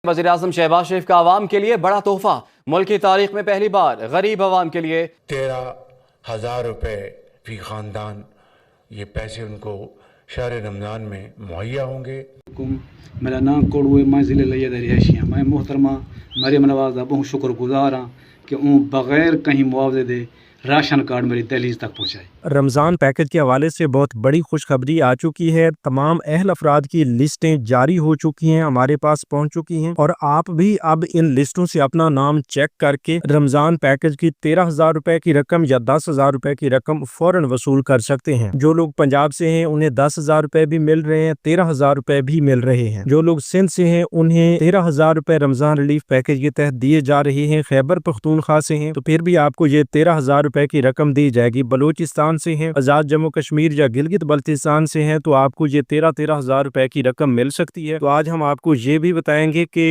वज़ीर-ए-आज़म शहबाज शरीफ का आवाम के लिए बड़ा तोहफा, मुल्क की तारीख में पहली बार गरीब आवाम के लिए 13,000 रुपये फी ख़ानदान, ये पैसे उनको शहर रमज़ान में मुहैया होंगे। मेरा नाम कोड़ुए, मैं ज़िले लिया रिहायशी हूँ। मैं मोहतरमा मरियम नवाज़ का बहुत शुक्रगुजार हाँ कि वो बग़ैर कहीं मुआवजे दे राशन कार्ड मेरी दहलीज तक पहुँचाए। रमज़ान पैकेज के हवाले से बहुत बड़ी खुशखबरी आ चुकी है। तमाम अहल अफराद की लिस्टें जारी हो चुकी हैं, हमारे पास पहुंच चुकी हैं और आप भी अब इन लिस्टों से अपना नाम चेक करके रमज़ान पैकेज की 13,000 रुपए की रकम या 10,000 रुपए की रकम फौरन वसूल कर सकते हैं। जो लोग पंजाब से हैं उन्हें 10,000 रुपए भी मिल रहे हैं, 13,000 रुपए भी मिल रहे हैं। जो लोग सिंध से हैं उन्हें 13,000 रुपए रमज़ान रिलीफ पैकेज के तहत दिए जा रहे हैं। खैबर पख्तूनख्वा से हैं तो फिर भी आपको ये 13,000 रुपए की रकम दी जाएगी। बलूचिस्तान से हैं, आजाद जम्मू कश्मीर या गिलगित बल्तिस्तान से हैं तो आपको ये 13,000 रुपए की रकम मिल सकती है। तो आज हम आपको ये भी बताएंगे कि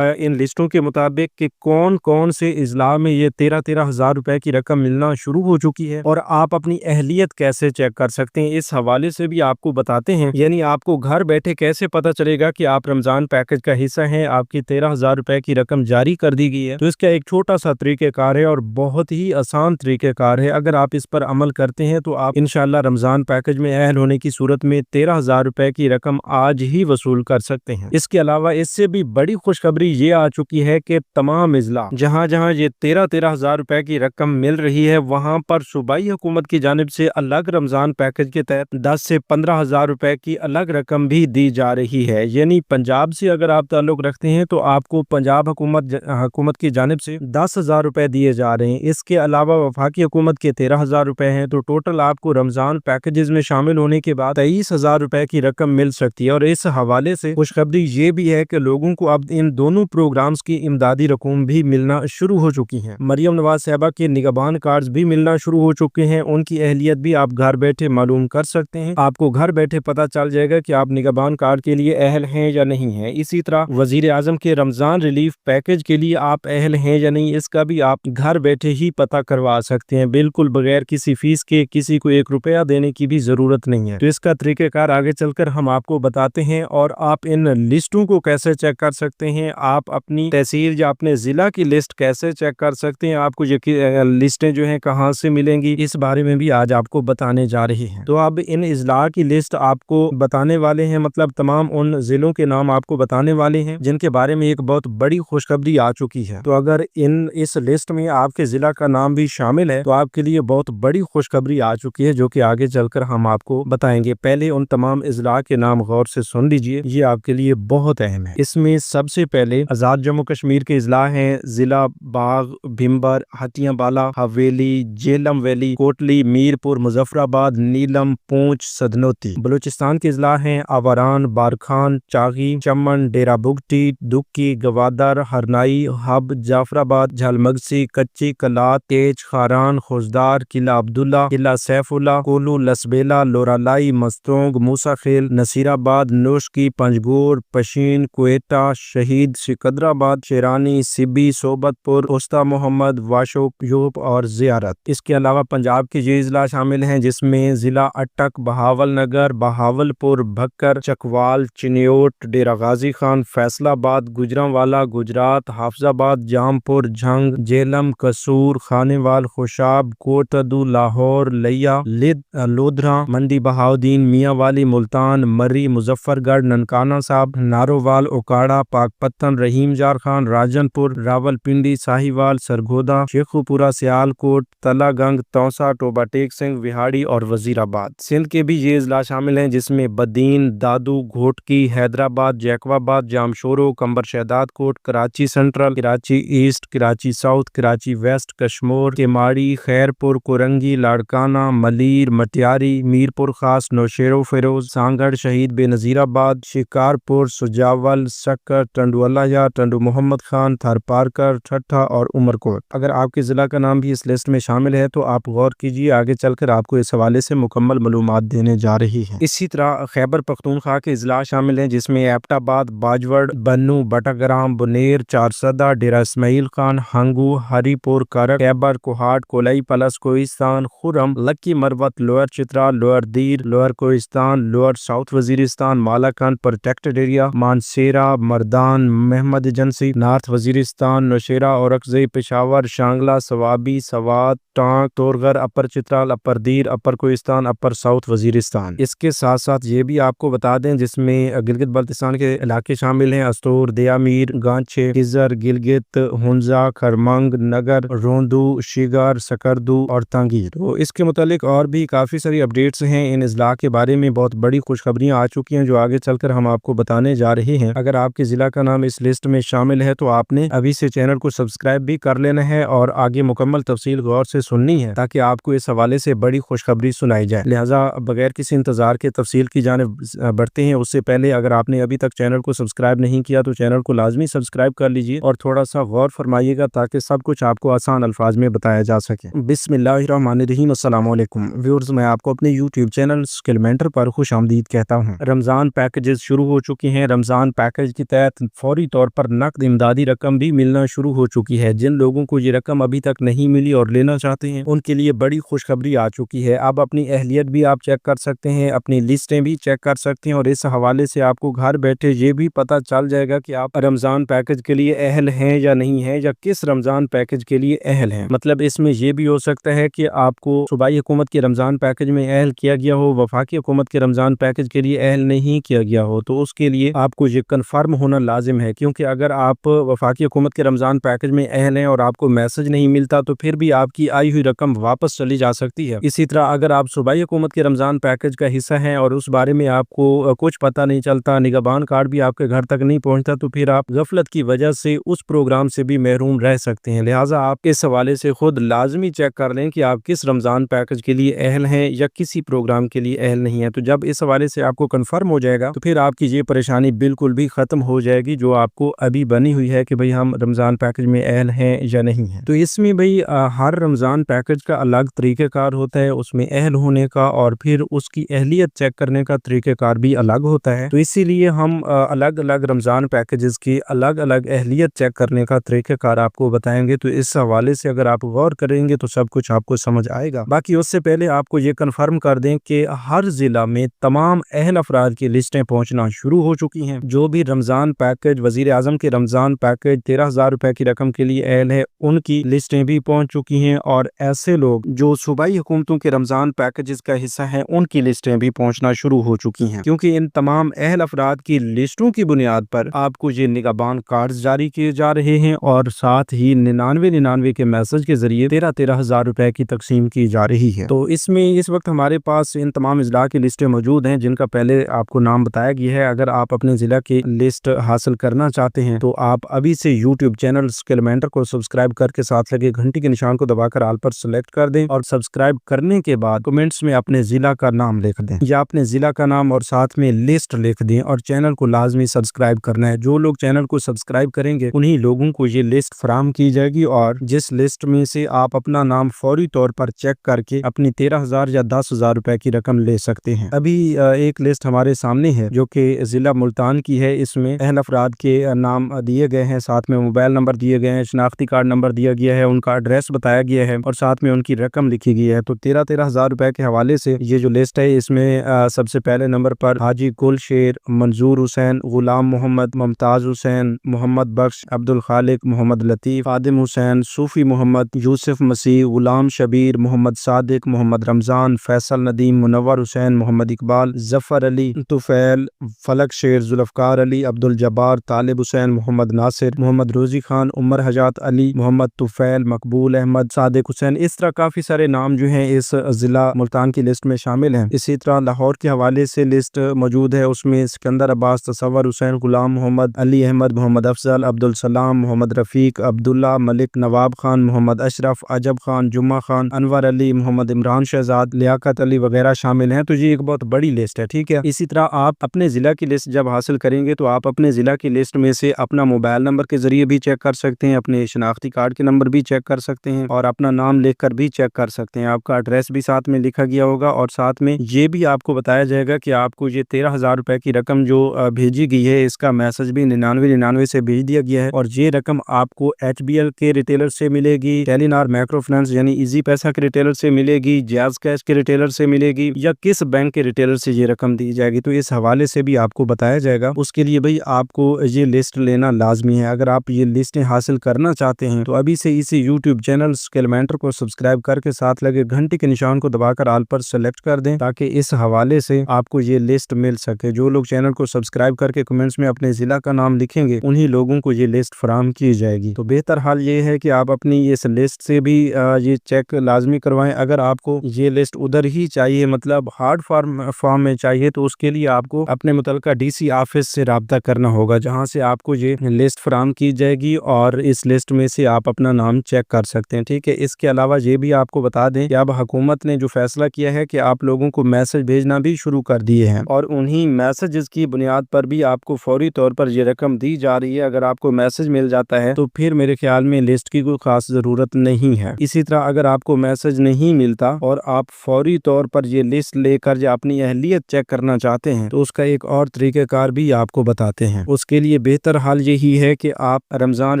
इन लिस्टों के मुताबिक कि कौन कौन से इजला में ये 13,000 रुपए की रकम मिलना शुरू हो चुकी है और आप अपनी अहलियत कैसे चेक कर सकते हैं, इस हवाले से भी आपको बताते हैं। यानी आपको घर बैठे कैसे पता चलेगा कि आप रमजान पैकेज का हिस्सा हैं, आपकी 13,000 रुपए की रकम जारी कर दी गई है। तो इसका एक छोटा सा तरीक़ेकार है और बहुत ही आसान तरीक़ेकार है। अगर आप इस पर अमल करते हैं तो आप इंशाअल्लाह रमजान पैकेज में अहल होने की सूरत में 13,000 रुपए की रकम आज ही वसूल कर सकते हैं। इसके अलावा इससे भी बड़ी खुशखबरी ये आ चुकी है कि तमाम इजला जहाँ जहाँ ये 13,000 रुपए की रकम मिल रही है वहाँ पर सूबाई हुकूमत की जानिब से अलग रमजान पैकेज के तहत 10 से 15,000 रुपए की अलग रकम भी दी जा रही है। यानी पंजाब से अगर आप ताल्लुक रखते हैं तो आपको पंजाब हुकूमत की जानिब से 10,000 रुपए दिए जा रहे हैं। इसके अलावा वफाकी हुकूमत के 13,000 रुपए हैं तो टोटल आपको रमजान पैकेजेस में शामिल होने के बाद 23,000 रुपए की रकम मिल सकती है। और इस हवाले से खुशखबरी ये भी है कि लोगों को अब इन दोनों प्रोग्राम्स की इमदादी रकूम भी मिलना शुरू हो चुकी हैं। मरियम नवाज साहबा के निगहबान कार्ड भी मिलना शुरू हो चुके हैं। उनकी अहलियत भी आप घर बैठे मालूम कर सकते हैं। आपको घर बैठे पता चल जाएगा कि आप निगहबान कार्ड के लिए अहल हैं या नहीं है। इसी तरह वजीर आजम के रमजान रिलीफ पैकेज के लिए आप अहल हैं या नहीं, इसका भी आप घर बैठे ही पता करवा सकते हैं, बिल्कुल बगैर किसी फीस के, किसी को 1 रुपया देने की भी जरूरत नहीं है। तो इसका तरीकेकार आगे चलकर हम आपको बताते हैं। और आप इन लिस्टों को कैसे चेक कर सकते हैं, आप अपनी तहसील या अपने जिला की लिस्ट कैसे चेक कर सकते हैं, आपको ये लिस्टें जो हैं कहाँ से मिलेंगी, इस बारे में भी आज आपको बताने जा रहे हैं। तो अब इन इजला की लिस्ट आपको बताने वाले हैं, मतलब तमाम उन जिलों के नाम आपको बताने वाले हैं जिनके बारे में एक बहुत बड़ी खुशखबरी आ चुकी है। तो अगर इस लिस्ट में आपके जिला का नाम भी शामिल है तो आपके लिए बहुत बड़ी खुशखबरी आ चुकी है, जो कि आगे चलकर हम आपको बताएंगे। पहले उन तमाम इजला के नाम गौर से सुन लीजिए, ये आपके लिए बहुत अहम है। इसमें सबसे पहले आजाद जम्मू कश्मीर के इजला हैं जिला बाग, भिम्बर, हटिया बाला, हवेली, जेलम वैली, कोटली, मीरपुर, मुजफ्फराबाद, नीलम, पूंछ, सदनोती। बलूचिस्तान के इजला हैं आवारान, बारखान, चागी, चमन, डेरा बुगटी, दुक्की, गवादर, हरनाई, हब, जाफराबाद, झलमगसी, कच्ची, कलात, तेज, खारान, खुजदार, किला अब्दुल्ला, किला सैफुल्ला, कोलू, लसबेला, लोरालाई, मस्तोंग, मूसा खेल, नसीराबाद, नोशकी, पंजगोर, पशीन, क्वेटा, शहीद, सिकंदराबाद, शेरानी, सिबी, सोबतपुर, उस्ता मोहम्मद, वाशोक, यूप और जियारत। इसके अलावा पंजाब के ये इजला शामिल हैं जिसमें जिला अटक, बहावल नगर, बहावलपुर, भक्कर, चकवाल, चिन्योट, डेरा गाजी खान, फैसलाबाद, गुजरांवाला, गुजरात, हाफजाबाद, जामपुर, झंग, जेलम, कसूर, खानेवाल, खुशाब, कोटदू, लाहौर, लिया, लिद, लोधरा, मंडी बहाउद्दीन, मियाँवाली, मुल्तान, मर्री, मुजफ्फरगढ़, ननकाना साहब, नारोवाल, ओकाड़ा, पाकपत्तन, रहीम जार खान, राजनपुर, रावलपिंडी, साहिवाल, सरगोदा, शेखुपुरा, सियालकोट, तलागंग, तौसा, टोबा टेक सिंह, विहाड़ी और वजीराबाद। सिंध के भी ये इजला शामिल हैं जिसमें बदीन, दादू, Ghotki, Hyderabad, Jacobabad, Jamshoro, Qambar Shahdad Kot, Karachi central, Karachi east, Karachi south, Karachi west, Kashmore, Kemari, Khairpur, Korangi, Larkana, Malir, Matiari, Mirpur Khas, Naushahro Firoz, Sanghar, शहीद बेनजीराबाद, शिकारपुर, सुजावल, सक्कर, टंडुअल्लाया, टंडू मोहम्मद खान, थरपारकर, ठट्ठा और उमरकोट। अगर आपके जिला का नाम भी इस लिस्ट में शामिल है तो आप गौर कीजिए, आगे चलकर आपको इस हवाले से मुकम्मल मालूमात देने जा रही है। इसी तरह खैबर पख्तूनख्वा के इजला शामिल हैं जिसमें एबटाबाद, बाजवड़, बन्नू, बटाग्राम, बुनेर, चारसदा, डेरा Ismail Khan, Hangu, Haripur, Karak, Khyber, Kohat, Kolai Palas Kohistan, Kurram, Lakki Marwat, Lower Chitral, Lower Dir, Lower Kohistan, Lower South Waziristan, Malakand Protected Area, Mansehra, Mardan, Mohmand Agency, North Waziristan, Nowshera, Orakzai, Peshawar, Shangla, Swabi, Swat, Tank, Torghar, Upper Chitral, Upper Dir, Upper Kohistan, Upper South Waziristan. اس کے ساتھ ساتھ یہ بھی آپ کو بتا دیں جس میں گلگت بلتستان کے علاقے شامل ہیں: استور، دیامیر، گانچے، کزر، گلگت، ہنزا، خرمنگ، نگر، روندو، شیگار، سکردو اور تانگیر۔ تو اس کے متعلق اور بھی کافی ساری اپڈیٹس ہیں ان اضلاع کے بارے میں، بہت بڑی خوشخبریاں آ چکی ہیں جو آگے چل کر ہم آپ کو بتانے جا رہے ہیں۔ اگر آپ کے ضلع کا نام اس لسٹ میں شامل ہے تو آپ نے ابھی سے چینل کو سبسکرائب بھی کر لینا ہے اور آگے مکمل تفصیل غور سے سننی ہے تاکہ آپ کو اس حوالے سے بڑی خوشخبری سنائی جائے۔ لہٰذا بغیر کسی انتظار کے تفصیل کی جانب بڑھتے ہیں۔ اس سے پہلے اگر آپ نے ابھی تک چینل کو سبسکرائب نہیں کیا تو چینل کو لازمی سبسکرائب کر لیجئے اور تھوڑا سا غور فرمائیے گا تاکہ سب کچھ آپ کو آسان الفاظ میں بتایا جا سکے۔ بسم اللہ الرحمن الرحیم۔ السلام علیکم ویورز، میں آپ کو اپنے یوٹیوب چینل اسکل مینٹر پر خوش آمدید کہتا ہوں۔ رمضان پیکجز شروع ہو چکی ہیں۔ رمضان پیکج کے تحت فوری طور پر نقد امدادی رقم بھی ملنا شروع ہو چکی ہے۔ جن لوگوں کو یہ رقم ابھی تک نہیں ملی اور لینا چاہتے ہیں ان کے لیے بڑی خوشخبری آ چکی ہے۔ اب اپنی اہلیت بھی آپ چیک کر سکتے ہیں، اپنی لسٹیں بھی چیک کر سکتے ہیں اور اس حوالے سے آپ کو گھر بیٹھے یہ بھی پتہ چل جائے گا کہ آپ رمضان پیکج کے لیے اہل ہیں یا نہیں ہیں، یا کس رمضان پیکج کے لیے اہل ہیں۔ مطلب اس میں یہ بھی ہو سکتا ہے کہ آپ کو صوبائی حکومت کے رمضان پیکج میں اہل کیا گیا ہو، وفاقی حکومت کے رمضان پیکج کے لیے اہل نہیں کیا گیا ہو، تو اس کے لیے آپ کو یہ کنفرم ہونا لازم ہے، کیونکہ اگر آپ وفاقی حکومت کے رمضان پیکج میں اہل ہیں اور آپ کو میسج نہیں ملتا تو پھر بھی آپ کی آئی ہوئی رقم واپس چلی جا سکتی ہے۔ اسی طرح اگر آپ صوبائی حکومت کے رمضان پیکج کا حصہ ہیں اور اس بارے میں آپ کو کچھ پتہ نہیں چلتا، نگہبان کارڈ بھی آپ کے گھر تک نہیں پہنچتا، تو پھر آپ غفلت کی وجہ سے اس پروگرام سے بھی محروم رہ سکتے ہیں۔ لہٰذا آپ اس حوالے سے خود لازمی چیک کر لیں کہ آپ کس رمضان پیکج کے لیے اہل ہیں یا کسی پروگرام کے لیے اہل نہیں ہیں۔ تو جب اس حوالے سے آپ کو کنفرم ہو جائے گا تو پھر آپ کی یہ پریشانی بالکل بھی ختم ہو جائے گی جو آپ کو ابھی بنی ہوئی ہے کہ بھئی ہم رمضان پیکج میں اہل ہیں یا نہیں ہیں۔ تو اس میں بھئی ہر رمضان پیکج کا الگ طریقہ کار ہوتا ہے، اس میں اہل ہونے کا اور پھر اس کی اہلیت چیک کرنے کا طریقہ کار بھی الگ ہوتا ہے۔ تو اسی لیے ہم الگ الگ رمضان پیکجز کی الگ الگ اہلیت چیک کرنے کا طریقہ کار آپ کو بتائیں گے۔ تو اس حوالے سے اگر آپ غور کریں گے تو سب کچھ آپ کو سمجھ آئے گا۔ باقی اس سے پہلے آپ کو یہ کنفرم کر دیں کہ ہر ضلع میں تمام اہل افراد کی لسٹیں پہنچنا شروع ہو چکی ہیں۔ جو بھی رمضان پیکج، وزیر اعظم کے رمضان پیکج 13,000 روپے کی رقم کے لیے اہل ہے، ان کی لسٹیں بھی پہنچ چکی ہیں، اور ایسے لوگ جو صوبائی حکومتوں کے رمضان پیکجز کا حصہ ہیں ان کی لسٹیں بھی پہنچنا شروع ہو چکی ہیں، کیونکہ ان تمام اہل افراد کی لسٹوں کی بنیاد پر آپ کو یہ نگہبان کارڈز جاری کیے جا رہے ہیں اور ساتھ ہی 9999 کے میسج کے ذریعے 13,000 روپے کی تقسیم کی جا رہی ہے۔ تو اس میں اس وقت ہمارے پاس ان تمام اضلاع کی لسٹیں موجود ہیں جن کا پہلے آپ کو نام بتایا گیا ہے۔ اگر آپ اپنے ضلع کی لسٹ حاصل کرنا چاہتے ہیں تو آپ ابھی سے یوٹیوب چینل اسکل مینٹر کو سبسکرائب کر کے ساتھ لگے گھنٹی کے نشان کو دبا کر آل پر سلیکٹ کر دیں، اور سبسکرائب کرنے کے بعد کمنٹس میں اپنے ضلع کا نام لکھ دیں، یا اپنے ضلع کا نام اور ساتھ میں لسٹ لکھ دیں، اور چینل کو لازمی سبسکرائب کرنا ہے۔ جو لوگ چینل کو سبسکرائب کریں گے انہی لوگوں کو یہ لسٹ فراہم کی جائے گی، اور جس لسٹ میں سے آپ اپنا نام فوری طور پر چیک کر کے اپنی 13,000 یا 10,000 روپے کی رقم لے سکتے ہیں۔ ابھی ایک لسٹ ہمارے سامنے ہے جو کہ ضلع ملتان کی ہے۔ اس میں اہل افراد کے نام دیے گئے ہیں، ساتھ میں موبائل نمبر دیے گئے ہیں، شناختی کارڈ نمبر دیا گیا ہے، ان کا ایڈریس بتایا گیا ہے اور ساتھ میں ان کی رقم لکھی گئی ہے۔ تو 13,000 روپے کے حوالے سے یہ جو لسٹ ہے اس میں سب سے پہلے نمبر پر حاجی گل شیر، منظور حسین، غلام محمد، ممتاز حسین، محمد بخش، عبد الخالق، محمد لطیف، خادم حسین، صوفی محمد، یوسف مسیح، غلام شبیر، محمد صادق، محمد رمضان، فیصل ندیم، منور حسین، محمد اقبال، ظفر علی، طفیل، فلک شیر، ذوالفقار علی، عبد الجبار، طالب حسین، محمد ناصر، محمد روزی خان، عمر حجات علی، محمد طفیل، مقبول احمد، صادق حسین۔ اس طرح کافی سارے نام جو ہیں اس ضلع ملتان کی لسٹ میں شامل ہیں۔ اسی طرح لاہور کے حوالے سے لسٹ موجود ہے، اس میں سکندر عباس، تصور حسین، غلام محمد، علی احمد، محمد افضل، عبدالسلام، محمد رفیق، عبداللہ، ملک، نواب خان، محمد اشرف، عجب خان، جمعہ خان، انور علی، محمد عمران شہزاد، لیاقت علی وغیرہ شامل ہیں۔ تو یہ ایک بہت بڑی لسٹ ہے، ٹھیک ہے۔ اسی طرح آپ اپنے ضلع کی لسٹ جب حاصل کریں گے تو آپ اپنے ضلع کی لسٹ میں سے اپنا موبائل نمبر کے ذریعے بھی چیک کر سکتے ہیں، اپنے شناختی کارڈ کے نمبر بھی چیک کر سکتے ہیں، اور اپنا نام لکھ کر بھی چیک کر سکتے ہیں۔ آپ کا ایڈریس بھی ساتھ میں لکھا گیا ہوگا، اور ساتھ میں یہ بھی آپ کو بتایا جائے گا کہ آپ کو یہ 13,000 روپے کی رقم جو بھیجی گئی ہے اس کا میسج بھی 9999 سے بھیج دیا گیا ہے، اور یہ رقم آپ کو HBL کے ریٹیلر سے ملے گی، ٹیلی نار میکرو माइक्रो फाइनेंस यानी इजी पैसा के रिटेलर से मिलेगी, जायज़ कैश के रिटेलर से मिलेगी, या किस बैंक के रिटेलर से ये रकम दी जाएगी, तो इस हवाले से भी आपको बताया जाएगा। उसके लिए भाई आपको ये लिस्ट लेना लाजमी है। अगर आप ये लिस्टें हासिल करना चाहते हैं तो अभी से इसी यूट्यूब चैनल स्किल मेंटर को सब्सक्राइब करके साथ लगे घंटी के निशान को दबाकर ऑल पर सेलेक्ट कर दें, ताकि इस हवाले से आपको ये लिस्ट मिल सके। जो लोग चैनल को सब्सक्राइब करके कमेंट्स में अपने जिला का नाम लिखेंगे उन्हीं लोगों को ये लिस्ट फराहम की जाएगी। तो बेहतर हाल ये है कि आप अपनी इस लिस्ट से भी ये चेक लाजमी करवाएं। अगर आपको ये लिस्ट उधर ही चाहिए, मतलब हार्ड फॉर्म में चाहिए, तो उसके लिए आपको अपने मुतल्लिका डीसी ऑफिस से राब्ता करना होगा, जहां से आपको ये लिस्ट फराहम की जाएगी और इस लिस्ट में से आप अपना नाम चेक कर सकते हैं। ठीक है। इसके अलावा ये भी आपको बता दें कि अब हुकूमत ने जो फैसला किया है कि आप लोगों को मैसेज भेजना भी शुरू कर दिए हैं, और उन्हीं मैसेजेस की बुनियाद पर भी आपको फौरी तौर पर ये रकम दी जा रही है। अगर आपको मैसेज मिल जाता है तो फिर मेरे ख्याल में लिस्ट की कोई खास जरूरत नहीं है। इसी तरह अगर आपको मैसेज नहीं मिलता और आप फौरी तौर पर ये लिस्ट लेकर या अपनी अहलियत चेक करना चाहते हैं, तो उसका एक और तरीक़ेकार भी आपको बताते हैं। उसके लिए बेहतर हाल यही है कि आप रमजान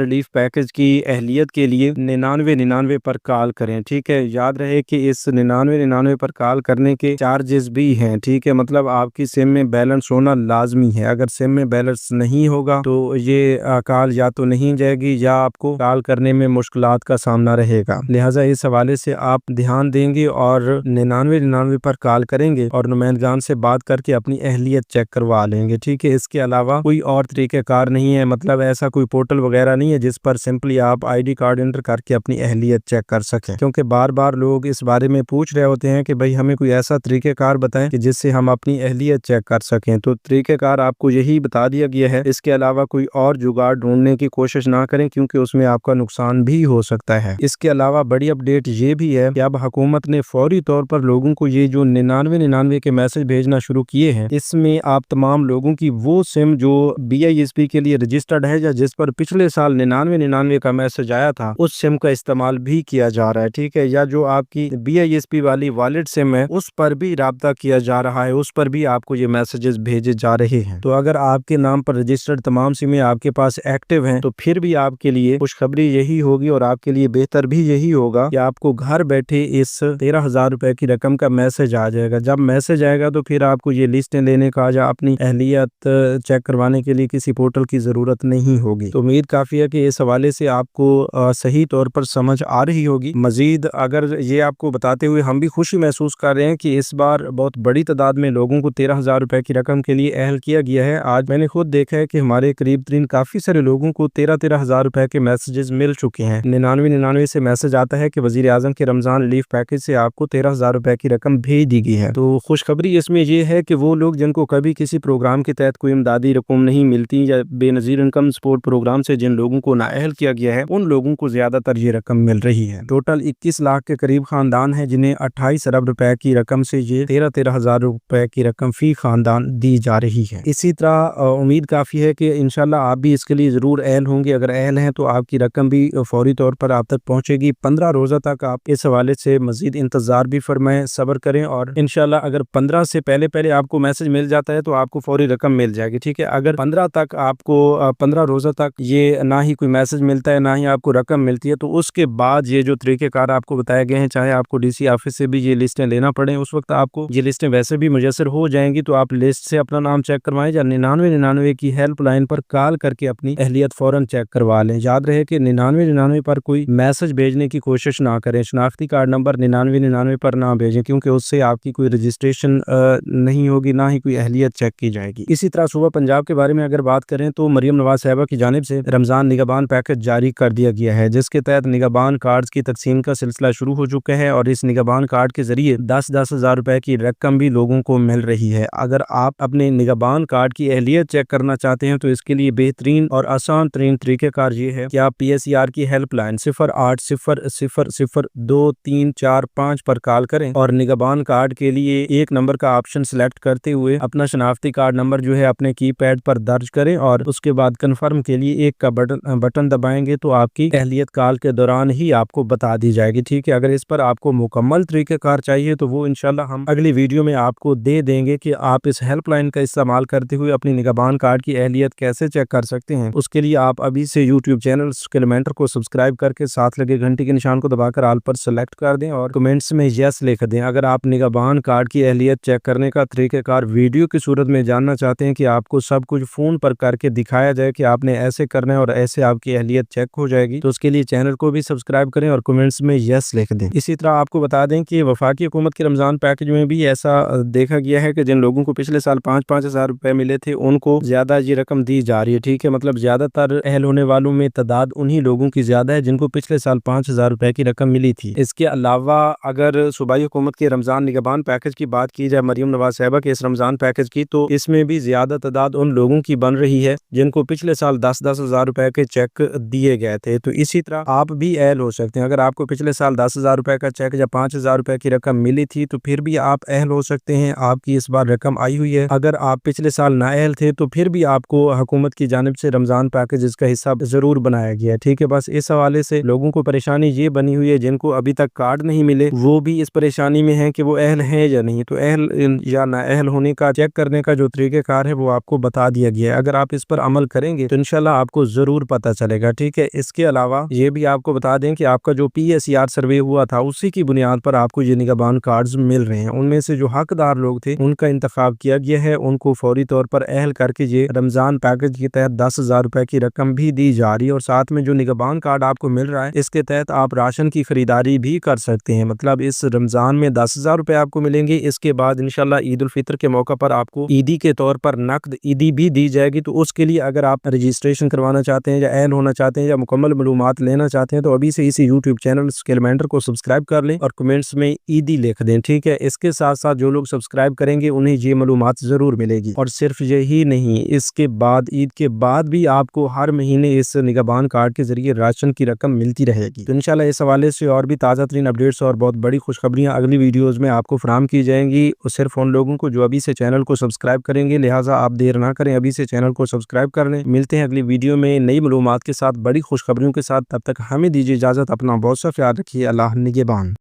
रिलीफ पैकेज की अहलियत के लिए 9999 पर कॉल करें। ठीक है। याद रहे कि इस 9999 पर कॉल करने के चार्जेस भी हैं। ठीक है। मतलब आपकी सिम में बैलेंस होना लाजमी है। अगर सिम में बैलेंस नहीं होगा तो ये कॉल या तो नहीं जाएगी या आपको कॉल करने में मुश्किलात का सामना रहेगा। लिहाजा इस हवाले से आप ध्यान देंगे और 9999 पर कॉल करेंगे और नुमाइंदगान से बात करके अपनी अहलियत चेक करवा लेंगे। ठीक है। इसके अलावा कोई और तरीक़ेकार नहीं है, मतलब ऐसा कोई पोर्टल वगैरह नहीं है जिस पर सिंपली आप ID कार्ड एंटर करके अपनी अहलियत चेक कर सकें, क्योंकि बार बार लोग इस बारे में पूछ रहे होते हैं कि भाई हमें कोई ऐसा तरीक़ेकार बताएं कि जिससे हम अपनी अहलियत चेक कर सकें। तो तरीक़ेकार आपको यही बता दिया गया है। इसके अलावा कोई और जुगाड़ ढूंढने की कोशिश ना करें, क्योंकि उसमें आपका नुकसान भी हो सकता है। इसके अलावा बड़ी अपडेट ये भी है कि अब हुकूमत ने फौरी तौर पर लोगों को ये जो 9999 के मैसेज भेजना शुरू किए हैं, इसमें आप तमाम लोगों की वो सिम जो BISP के लिए रजिस्टर्ड है या जिस पर पिछले साल 9999 का मैसेज आया था, उस सिम का इस्तेमाल भी किया जा रहा है। ठीक है। या जो आपकी BISP वाली वॉलेट सिम है उस पर भी राब्ता किया जा रहा है, उस पर भी आपको ये मैसेजेस भेजे जा रहे हैं। तो अगर आपके नाम पर रजिस्टर्ड तमाम सिमें आपके पास एक्टिव हैं, तो फिर भी आपके लिए खुशखबरी यही होगी और आपके लिए बेहतर भी यही होगा कि आपको घर बैठे इस 13,000 रुपए की रकम का मैसेज आ जाएगा। जब मैसेज आएगा तो फिर आपको ये लिस्टें लेने का या अपनी अहलियत चेक करवाने के लिए किसी पोर्टल की जरूरत नहीं होगी। तो उम्मीद काफी है कि इस हवाले से आपको सही तौर पर समझ आ रही होगी। मजीद अगर ये आपको बताते हुए हम भी खुशी महसूस कर रहे हैं कि इस बार बहुत बड़ी तादाद में लोगों को 13,000 रुपए की रकम के लिए अहल किया गया है। आज मैंने खुद देखा है कि हमारे करीब तरीन काफी सारे लोगों को 13,000 रुपए के मैसेजेस मिल चुके हैं। 9999 से मैसेज आता है कि वजीर आजम के रमजान रिलीफ पैकेज से आपको 13,000 रुपए की रकम भेज दी गई है। तो खुशखबरी इसमें यह है कि वो लोग जिनको कभी किसी प्रोग्राम के तहत कोई इमदादी रकम नहीं मिलती या बेनजीर इनकम सपोर्ट प्रोग्राम से जिन लोगों को नाअहल किया गया है, उन लोगों को ज्यादातर ये रकम मिल रही है। टोटल 21 लाख के करीब खानदान है जिन्हें 28 अरब रुपए की रकम से ये 13,000 रुपए की रकम फी खानदान दी जा रही है। इसी तरह उम्मीद काफी है कि इंशाल्लाह आप भी इसके लिए जरूर अहल होंगे। अगर अहल हैं तो आपकी रकम भी फौरी तौर पर आप तक पहुंचेगी। 15 रोजा तक आप इस हवाले से मजीद इंतजार भी फरमाएं, सब्र करें, और इंशाल्लाह अगर 15 से पहले आपको मैसेज मिल जाता है तो आपको फौरी रकम मिल जाएगी। ठीक है। अगर 15 तक आपको 15 रोजा तक ये ना ही कोई मैसेज मिलता है ना ही आपको रकम मिलती है, तो उसके बाद ये जो तरीक़ेकार आपको बताए गए हैं, चाहे आपको DC ऑफिस से भी ये लिस्टें लेना पड़े, उस वक्त आपको ये लिस्टें वैसे भी मुयस्सर हो जाएंगी। तो आप लिस्ट से अपना नाम चेक करवाएं या 9999 की हेल्पलाइन पर कॉल करके अपनी अहलियत फौरन चेक करवा लें। याद रहे कि 9999 पर कोई मैसेज भेजने की कोशिश ना करें। शनाख्ती कार्ड नंबर 9999 पर ना भेजें, क्योंकि उससे आपकी कोई रजिस्ट्रेशन नहीं होगी, ना ही कोई अहलियत चेक की जाएगी। इसी तरह सूबा पंजाब के बारे में अगर बात करें तो मरियम नवाज साहिबा की जानिब से रमजान निगहबान पैकेज जारी कर दिया गया है, जिसके तहत निगहबान कार्ड की तकसीम का सिलसिला शुरू हो चुका है और इस निगहबान कार्ड के जरिए 10-10 हज़ार रुपए की रकम भी लोगों को मिल रही है। अगर आप अपने निगहबान कार्ड की अहलियत चेक करना चाहते हैं तो इसके लिए बेहतरीन और आसान तरीन तरीक़ेकार ये है कि आप PSER की हेल्पलाइन 0800023445 पर कॉल करें और निगहबान कार्ड के लिए एक नंबर का ऑप्शन सिलेक्ट करते हुए अपना शनाख्ती कार्ड नंबर जो है अपने कीपैड पर दर्ज करें और उसके बाद कन्फर्म के लिए एक का बटन दबाएंगे तो आपकी अहलियत कॉल के दौरान ही आपको बता दी जाएगी। ठीक है। अगर इस पर आपको मुकम्मल तरीक़ेकार चाहिए तो वो इंशाल्लाह हम अगली वीडियो में आपको दे देंगे कि आप इस हेल्पलाइन का इस्तेमाल करते हुए अपनी निगहबान कार्ड की अहलियत कैसे चेक कर सकते हैं। उसके लिए आप अभी से YouTube चैनल स्किल मेंटर को सब्सक्राइब करके साथ लगे घंटे گھنٹی کے نشان کو دبا کر آل پر سلیکٹ کر دیں اور کمنٹس میں یس لکھ دیں۔ اگر آپ نگہبان کارڈ کی اہلیت چیک کرنے کا طریقہ کار ویڈیو کی صورت میں جاننا چاہتے ہیں کہ آپ کو سب کچھ فون پر کر کے دکھایا جائے کہ آپ نے ایسے کرنا ہے اور ایسے آپ کی اہلیت چیک ہو جائے گی، تو اس کے لیے چینل کو بھی سبسکرائب کریں اور کمنٹس میں یس لکھ دیں۔ اسی طرح آپ کو بتا دیں کہ وفاقی حکومت کے رمضان پیکج میں بھی ایسا دیکھا گیا ہے کہ جن لوگوں کو پچھلے سال 5-5 ہزار روپے ملے تھے ان کو زیادہ یہ رقم دی جا رہی ہے، ٹھیک ہے، مطلب زیادہ تر اہل ہونے والوں میں تعداد انہی لوگوں کی زیادہ ہے جن کو پچھلے سال 5 ہزار روپے کی رقم ملی تھی۔ اس کے علاوہ اگر صوبائی حکومت کے رمضان نگہبان پیکج کی بات کی جائے مریم نواز صاحبہ کے اس رمضان پیکج کی، تو اس میں بھی زیادہ تعداد ان لوگوں کی بن رہی ہے جن کو پچھلے سال 10-10 ہزار روپے کے چیک دیے گئے تھے۔ تو اسی طرح آپ بھی اہل ہو سکتے ہیں، اگر آپ کو پچھلے سال 10 ہزار روپے کا چیک یا 5 ہزار روپے کی رقم ملی تھی تو پھر بھی آپ اہل ہو سکتے ہیں، آپ کی اس بار رقم آئی ہوئی ہے۔ اگر آپ پچھلے سال نااہل تھے تو پھر بھی آپ کو حکومت کی جانب سے رمضان پیکج اس کا حصہ ضرور بنایا گیا ہے، ٹھیک ہے۔ بس اس حوالے سے لوگوں کو پریشانی یہ بنی ہوئی ہے جن کو ابھی تک کارڈ نہیں ملے وہ بھی اس پریشانی میں ہیں کہ وہ اہل ہیں یا نہیں، تو اہل یا نااہل ہونے کا چیک کرنے کا جو طریقہ کار ہے وہ آپ کو بتا دیا گیا ہے۔ اگر آپ اس پر عمل کریں گے تو انشاءاللہ آپ کو ضرور پتہ چلے گا، ٹھیک ہے۔ اس کے علاوہ یہ بھی آپ کو بتا دیں کہ آپ کا جو PSR سروے ہوا تھا اسی کی بنیاد پر آپ کو یہ نگہبان کارڈز مل رہے ہیں، ان میں سے جو حقدار لوگ تھے ان کا انتخاب کیا گیا ہے، ان کو فوری طور پر اہل کر کے یہ رمضان پیکج کے تحت 10 ہزار روپے کی رقم بھی دی جا رہی ہے، اور ساتھ میں جو نگہبان کارڈ آپ کو مل رہا ہے اس کے تحت آپ راشن کی خریداری بھی کر سکتے ہیں۔ مطلب اس رمضان میں 10 ہزار روپے آپ کو ملیں گے، اس کے بعد انشاءاللہ عید الفطر کے موقع پر آپ کو عیدی کے طور پر نقد عیدی بھی دی جائے گی۔ تو اس کے لیے اگر آپ رجسٹریشن کروانا چاہتے ہیں یا اہل ہونا چاہتے ہیں یا مکمل معلومات لینا چاہتے ہیں تو ابھی سے اسی YouTube چینل اسکیلمینٹر کو سبسکرائب کر لیں اور کمنٹس میں عیدی لکھ دیں، ٹھیک ہے۔ اس کے ساتھ ساتھ جو لوگ سبسکرائب کریں گے انہیں یہ معلومات ضرور ملے گی، اور صرف یہی نہیں، اس کے بعد عید کے بعد بھی آپ کو ہر مہینے اس نگہبان کارڈ کے ذریعے راشن کی رقم ملتی رہے گی۔ تو انشاءاللہ اس حوالے سے اور بھی تازہ ترین اپڈیٹس اور بہت بڑی خوشخبریاں اگلی ویڈیوز میں آپ کو فراہم کی جائیں گی، اور صرف ان لوگوں کو جو ابھی سے چینل کو سبسکرائب کریں گے، لہٰذا آپ دیر نہ کریں، ابھی سے چینل کو سبسکرائب کر لیں۔ ملتے ہیں اگلی ویڈیو میں نئی معلومات کے ساتھ، بڑی خوشخبریوں کے ساتھ، تب تک ہمیں دیجیے اجازت، اپنا بہت سا خیال رکھیے، اللہ نگہبان۔